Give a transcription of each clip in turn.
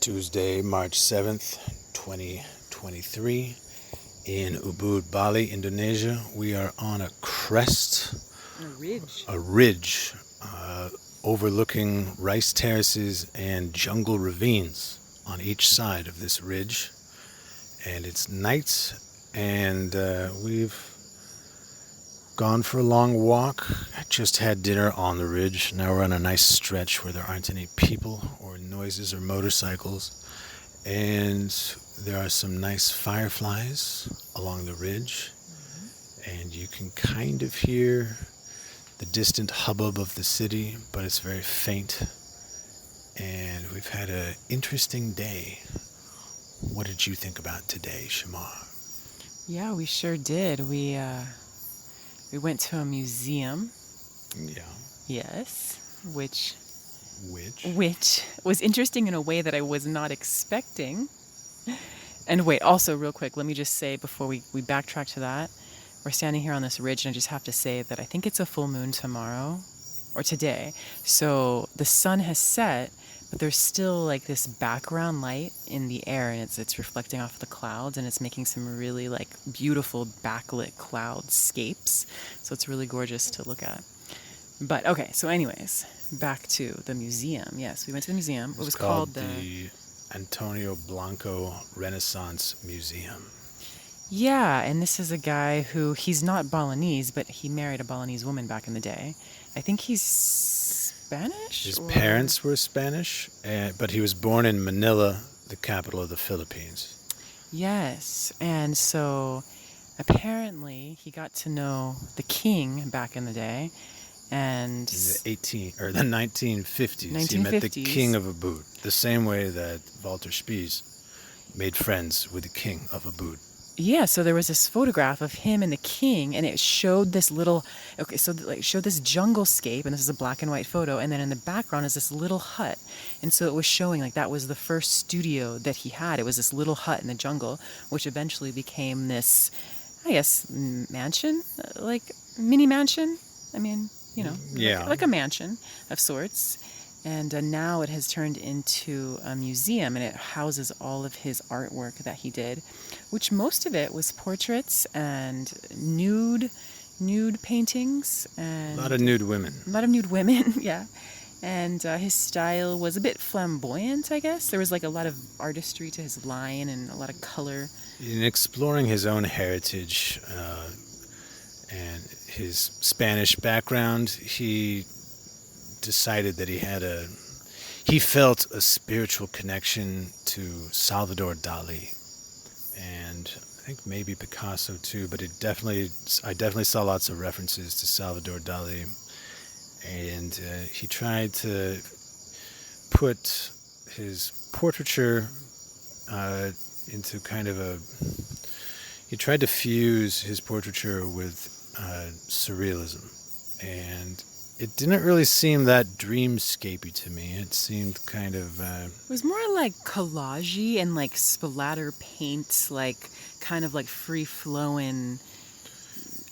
Tuesday, March 7th, 2023, in Ubud, Bali, Indonesia. We are on a crest, a ridge overlooking rice terraces and jungle ravines on each side of this ridge. And it's night, and we've gone for a long walk. Just had dinner on the ridge. Now we're on a nice stretch where there aren't any people or noises or motorcycles. And there are some nice fireflies along the ridge. And you can kind of hear the distant hubbub of the city, but it's very faint. And we've had an interesting day. What did you think about today, Shamar? Yeah, we sure did. We went to a museum. Yeah. Yes, which was interesting in a way that I was not expecting. And wait, also real quick, let me just say before we backtrack to that, we're standing here on this ridge, and I just have to say that I think it's a full moon tomorrow, or today. So the sun has set, but there's still like this background light in the air, and it's reflecting off the clouds, and it's making some really like beautiful backlit cloudscapes. So it's really gorgeous to look at. But okay, so anyways, back to the museum. Yes, we went to the museum. It was called the Antonio Blanco Renaissance Museum. Yeah, and this is a guy who, he's not Balinese, but he married a Balinese woman back in the day. I think he's Spanish? His parents were Spanish, but he was born in Manila, the capital of the Philippines. Yes, and so apparently he got to know the king back in the day, and in the 1950s, he met the king of Ubud, the same way that Walter Spies made friends with the king of Ubud. Yeah, so there was this photograph of him and the king, and it showed this showed this jungle scape, and this is a black and white photo, and then in the background is this little hut. And so it was showing like that was the first studio that he had. It was this little hut in the jungle, which eventually became this, I guess, mansion, like mini mansion. I mean, yeah, like a mansion of sorts. And now it has turned into a museum, and it houses all of his artwork that he did, which most of it was portraits and nude paintings. And a lot of nude women. Yeah. And his style was a bit flamboyant, I guess. There was like a lot of artistry to his line and a lot of color. In exploring his own heritage and his Spanish background, he decided that he felt a spiritual connection to Salvador Dali, and I think maybe Picasso too, but I definitely saw lots of references to Salvador Dali, and he tried to put his portraiture into kind of he tried to fuse his portraiture with Surrealism, and it didn't really seem that dreamscapey to me. It seemed kind of it was more like collage-y and like splatter paint, like kind of like free-flowing,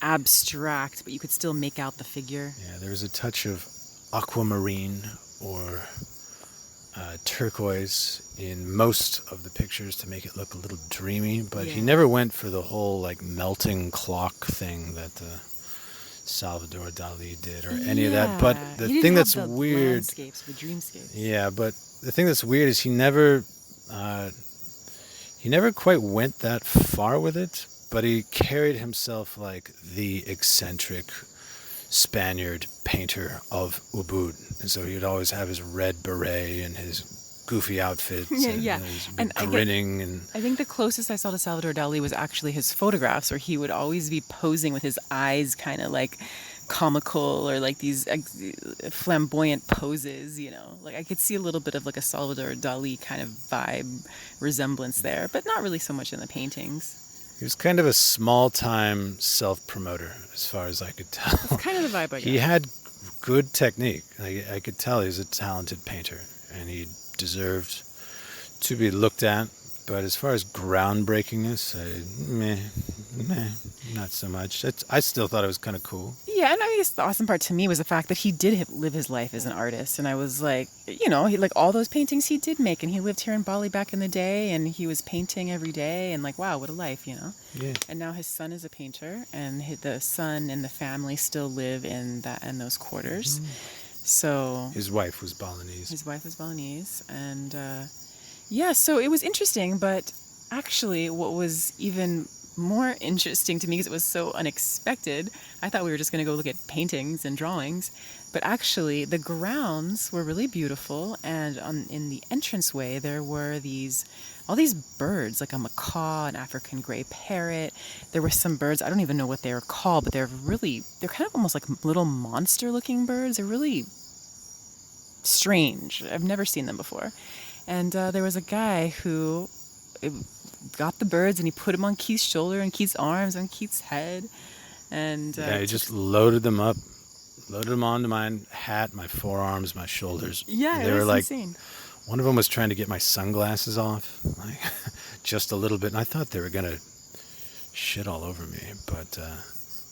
abstract, but you could still make out the figure. Yeah, there was a touch of aquamarine or turquoise in most of the pictures to make it look a little dreamy, but he never went for the whole like melting clock thing that Salvador Dali did or any of that. But the thing that's weird, the dreamscapes. Yeah, but the thing that's weird is he never quite went that far with it, but he carried himself like the eccentric Spaniard painter of Ubud. And so he'd always have his red beret and his goofy outfits and grinning. I think the closest I saw to Salvador Dali was actually his photographs, where he would always be posing with his eyes kind of like comical or like these flamboyant poses, like I could see a little bit of like a Salvador Dali kind of vibe resemblance there, but not really so much in the paintings. He was kind of a small-time self-promoter, as far as I could tell. That's kind of the vibe I got. He had good technique. I could tell he was a talented painter, and he deserved to be looked at But as far as groundbreakingness, not so much. I still thought it was kind of cool. Yeah, and I guess the awesome part to me was the fact that he did live his life as an artist, and I was like, he like all those paintings he did make, and he lived here in Bali back in the day, and he was painting every day, and like, wow, what a life, Yeah. And now his son is a painter, and the son and the family still live in those quarters. So his wife was Balinese. And yeah, so it was interesting, but actually what was even more interesting to me, because it was so unexpected, I thought we were just going to go look at paintings and drawings, but actually the grounds were really beautiful, and in the entranceway there were all these birds, like a macaw, an African gray parrot. There were some birds, I don't even know what they were called, but they're kind of almost like little monster looking birds. They're really strange. I've never seen them before. And there was a guy who got the birds, and he put them on Keith's shoulder and Keith's arms and Keith's head. And he just loaded them onto my hat, my forearms, my shoulders. Yeah, they it was were like, insane. One of them was trying to get my sunglasses off, like just a little bit, and I thought they were gonna shit all over me, but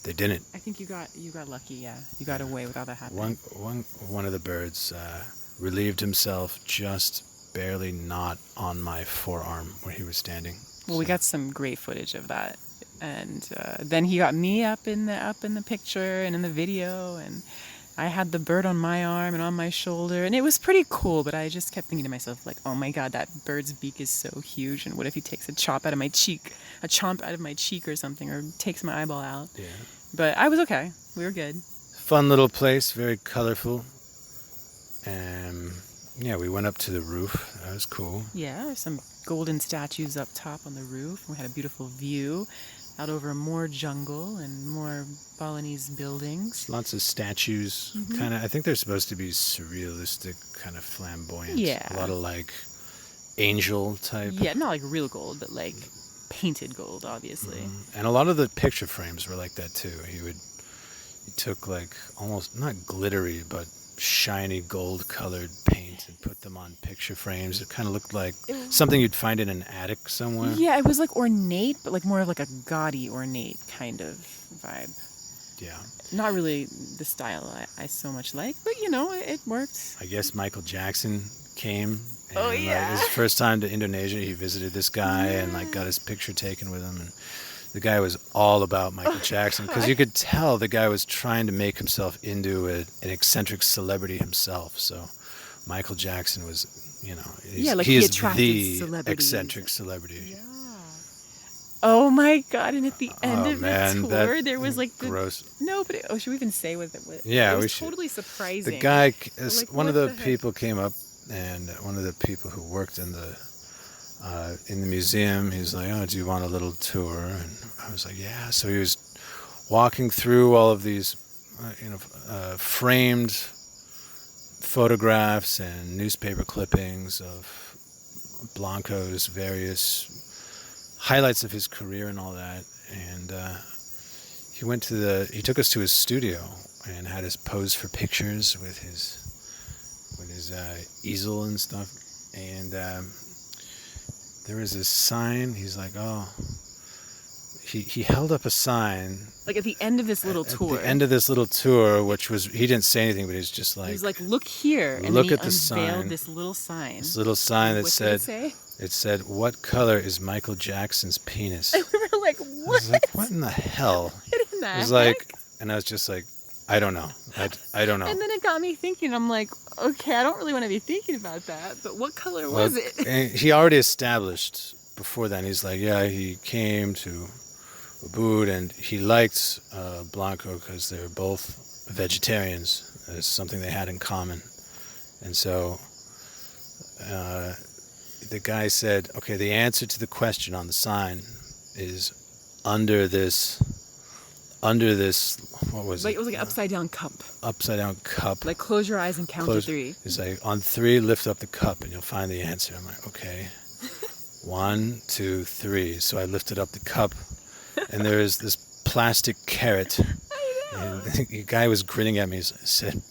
they didn't. I think you got lucky. Yeah, you got away without that One happening. of the birds relieved himself just barely not on my forearm where he was standing. Well, we got some great footage of that, and then he got me up in the picture and in the video, and I had the bird on my arm and on my shoulder, and it was pretty cool. But I just kept thinking to myself, like, oh my god, that bird's beak is so huge, and what if he takes a chomp out of my cheek or something, or takes my eyeball out? Yeah. But I was okay. We were good. Fun little place, very colorful. Yeah, we went up to the roof. That was cool. Yeah, there's some golden statues up top on the roof. We had a beautiful view out over more jungle and more Balinese buildings. Lots of statues. Kind of, I think they're supposed to be surrealistic, kind of flamboyant. Yeah. A lot of like angel type. Yeah, not like real gold, but like painted gold, obviously. And a lot of the picture frames were like that too. He took like almost not glittery, but shiny gold colored paint and put them on picture frames. It kind of looked like something you'd find in an attic somewhere. Yeah, it was like ornate, but like more of like a gaudy ornate kind of vibe. Yeah. Not really the style I so much like, but it worked. I guess Michael Jackson came. And, Oh, yeah. his first time to Indonesia, he visited this guy and like got his picture taken with him. And the guy was all about Michael Jackson, because you could tell the guy was trying to make himself into an eccentric celebrity himself. So Michael Jackson was, he is the eccentric celebrity. Yeah. Oh my god! And at the end of the tour, there was like gross. No, but should we even say what? Yeah, it was we should. Totally surprising. The guy, like, one of the people came up, and one of the people who worked in the museum, he's like, "Oh, do you want a little tour?" And I was like, "Yeah." So he was walking through all of these, framed photographs and newspaper clippings of Blanco's various highlights of his career and all that. And he took us to his studio and had us pose for pictures with his easel and stuff. And there was this sign. He's like, oh, he held up a sign. Like at the end of this little tour. At the end of this little tour, he didn't say anything, but he was just like... He was like, look here. And look then at the sign. Unveiled this little sign. This little sign that said... What did it say? It said, "What color is Michael Jackson's penis?" And we were like, what? I was like, what in the hell? What in the It was heck? like, and I was just like, I don't know. I don't know. And then it got me thinking, I'm like, okay, I don't really want to be thinking about that, but what color was it? And he already established before then, he's like, yeah, he came to Ubud and he liked Blanco because they were both vegetarians. It's something they had in common. And so the guy said, okay, the answer to the question on the sign is under this, what was it? Like, it was like an upside down cup. Upside down cup. Like, close your eyes and count to 3. It's like, on 3, lift up the cup and you'll find the answer. I'm like, okay. 1, 2, 3. So I lifted up the cup and there is this plastic carrot. I know. And the guy was grinning at me and said,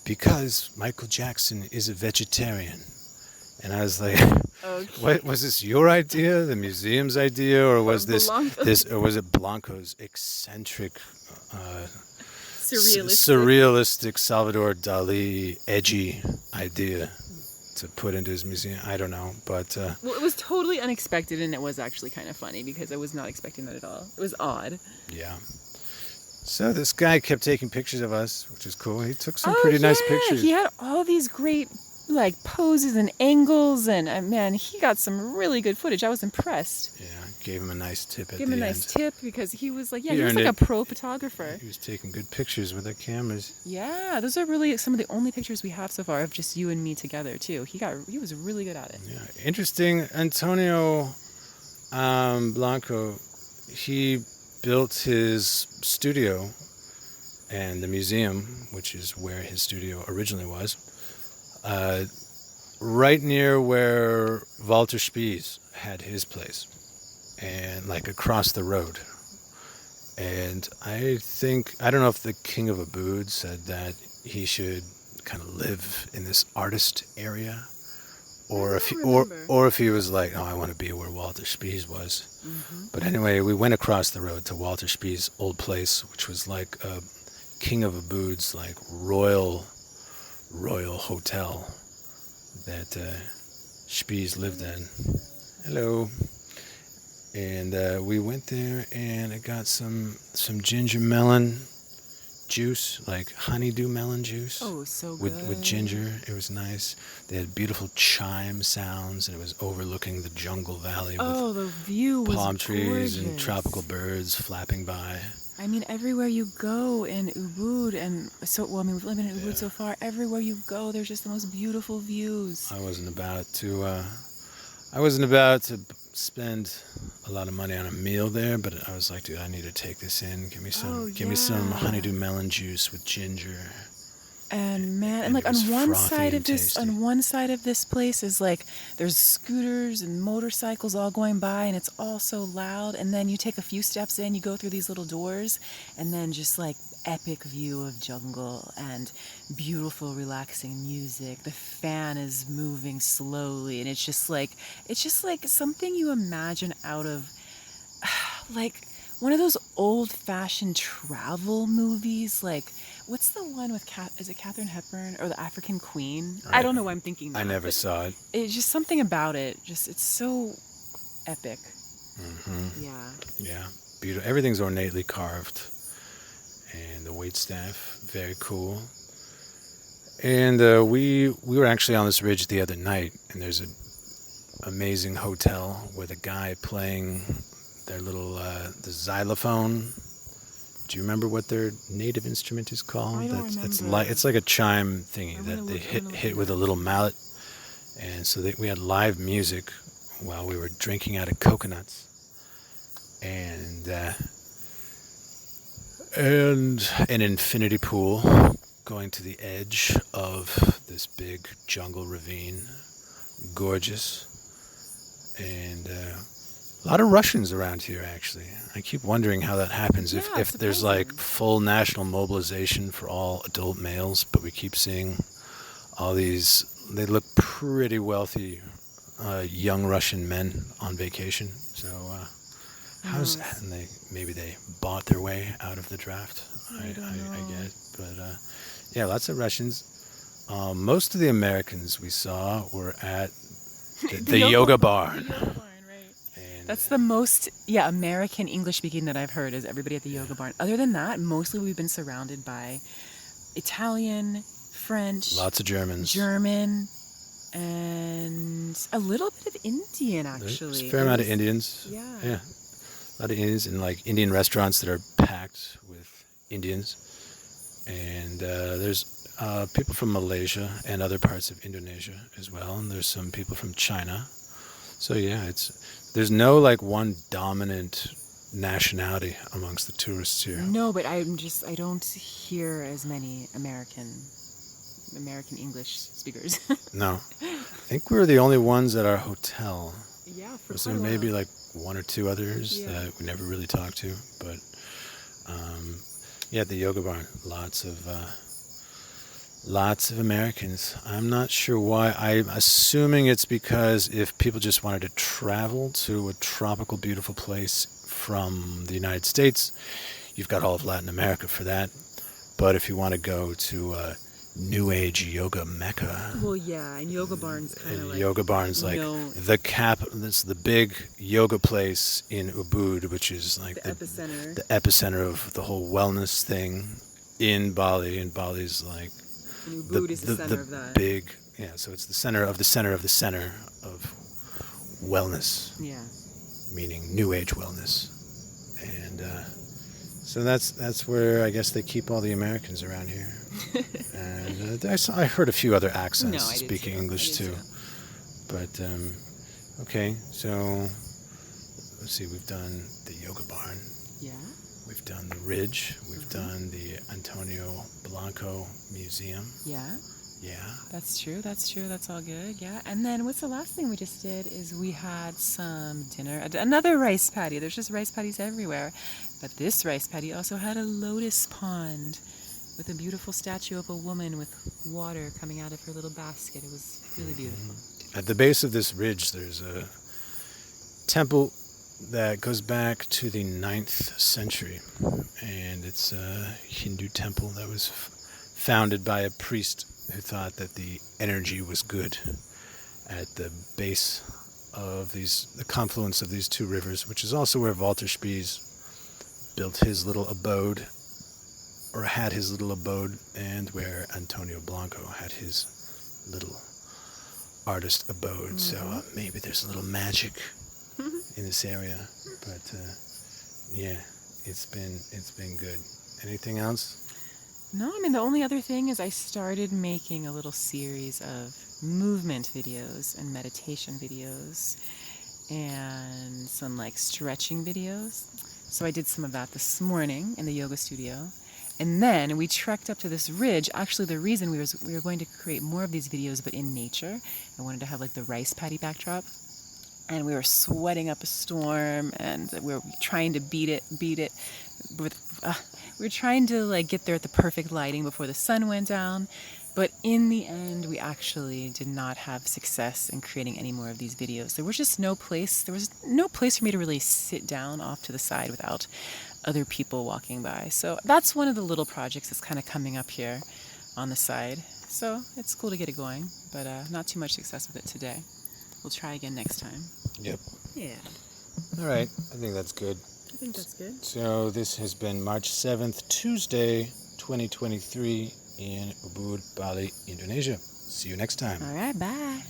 because Michael Jackson is a vegetarian. And I was like, Okay. What was this? Your idea, the museum's idea, or was Blanco. or was it Blanco's eccentric, Surrealistic. surrealistic Salvador Dali edgy idea to put into his museum? I don't know, but Well, it was totally unexpected, and it was actually kind of funny because I was not expecting that at all. It was odd. yeah. So this guy kept taking pictures of us, which is cool. He took some pretty nice pictures. He had all these great like poses and angles, and man, he got some really good footage. I was impressed. Yeah, gave him a nice tip at Give him the a end. nice tip because he was like, He he was earned like it. a pro photographer. He was taking good pictures with the cameras. Yeah, those are really some of the only pictures we have so far of just you and me together too. He was really good at it. Yeah, interesting. Antonio Blanco, he built his studio and the museum, which is where his studio originally was, right near where Walter Spies had his place, and like across the road. And I don't know if the King of Ubud said that he should kind of live in this artist area, or if he was like, oh, I want to be where Walter Spies was. Mm-hmm. But anyway, we went across the road to Walter Spies' old place, which was like a King of Ubud's like royal hotel that Spies lived in. Hello. And we went there, and I got some ginger melon juice, like honeydew melon juice. Oh, so good. With ginger. It was nice. They had beautiful chime sounds, and it was overlooking the jungle valley with the view was palm trees and gorgeous. tropical birds flapping by. I mean, everywhere you go in Ubud, and we've lived in Ubud so far. Everywhere you go, there's just the most beautiful views. I wasn't about to spend a lot of money on a meal there, but I was like, dude, I need to take this in. Give me some honeydew melon juice with ginger. And man, and like on one side of this place is like there's scooters and motorcycles all going by, and it's all so loud. And then you take a few steps in, you go through these little doors, and then just like epic view of jungle and beautiful relaxing music. The fan is moving slowly, and it's just like something you imagine out of like one of those old-fashioned travel movies. Like, what's the one with is it Katharine Hepburn or the African Queen? I don't know why I'm thinking that. I never saw it. It's just something about it. It's so epic. Mm-hmm. Yeah. Yeah, beautiful. Everything's ornately carved, and the waitstaff, very cool. And we were actually on this ridge the other night, and there's an amazing hotel with a guy playing their little the xylophone. Do you remember what their native instrument is called? I don't remember. It's like a chime thingy that they hit with a little mallet. And so we had live music while we were drinking out of coconuts. And an infinity pool going to the edge of this big jungle ravine. Gorgeous. And a lot of Russians around here, actually. I keep wondering how that happens. If there's like full national mobilization for all adult males, but we keep seeing all these, they look pretty wealthy young Russian men on vacation. So how's that? And maybe they bought their way out of the draft. I guess. But yeah, lots of Russians. Most of the Americans we saw were at the yoga barn. That's the most, American English speaking that I've heard is everybody at the yoga barn. Other than that, mostly we've been surrounded by Italian, French. Lots of Germans. German, and a little bit of Indian, actually. There's a fair amount of Indians. Yeah. Yeah. A lot of Indians in like Indian restaurants that are packed with Indians. And there's people from Malaysia and other parts of Indonesia as well. And there's some people from China. So yeah, there's no like one dominant nationality amongst the tourists here. No, but I don't hear as many American English speakers. No. I think we're the only ones at our hotel. Yeah, for Was there maybe like one or two others that we never really talked to, but yeah, at the yoga barn, lots Lots of Americans. I'm not sure why. I'm assuming it's because if people just wanted to travel to a tropical, beautiful place from the United States, you've got all of Latin America for that. But if you want to go to New Age yoga mecca, Well, yeah, and Yoga Barn's kind of like... Yoga Barn's like that's the big yoga place in Ubud, which is like the epicenter of the whole wellness thing in Bali. And Bali's like... And Ubud is the center of that. Big, yeah, so it's the center of the center of the center of wellness. Yeah. Meaning New Age wellness. And so that's where I guess they keep all the Americans around here. And I heard a few other accents speaking English too. But, okay, so let's see, we've done the Yoga Barn. Yeah. We've done the Ridge. We've done the Antonio Blanco Museum. Yeah. Yeah. That's true. That's all good. Yeah. And then what's the last thing we just did is we had some dinner. Another rice paddy. There's just rice paddies everywhere. But this rice paddy also had a lotus pond with a beautiful statue of a woman with water coming out of her little basket. It was really beautiful. At the base of this ridge, there's a temple that goes back to the 9th century. And it's a Hindu temple that was founded by a priest who thought that the energy was good at the base of the confluence of these two rivers, which is also where Walter Spies built his little abode, or had his little abode, and where Antonio Blanco had his little artist abode. So maybe there's a little magic in this area, but yeah, it's been good. Anything else? No, I mean, the only other thing is I started making a little series of movement videos and meditation videos and some like stretching videos. So I did some of that this morning in the yoga studio. And then we trekked up to this ridge. Actually, the reason we were going to create more of these videos, but in nature. I wanted to have like the rice paddy backdrop. And we were sweating up a storm, and we were trying to beat it with... we were trying to like get there at the perfect lighting before the sun went down. But in the end, we actually did not have success in creating any more of these videos. There was no place for me to really sit down off to the side without other people walking by. So that's one of the little projects that's kind of coming up here on the side. So it's cool to get it going, but not too much success with it today. We'll try again next time. Yep. Yeah. All right. I think that's good. I think that's good. So this has been March 7th, Tuesday, 2023 in Ubud, Bali, Indonesia. See you next time. All right. Bye.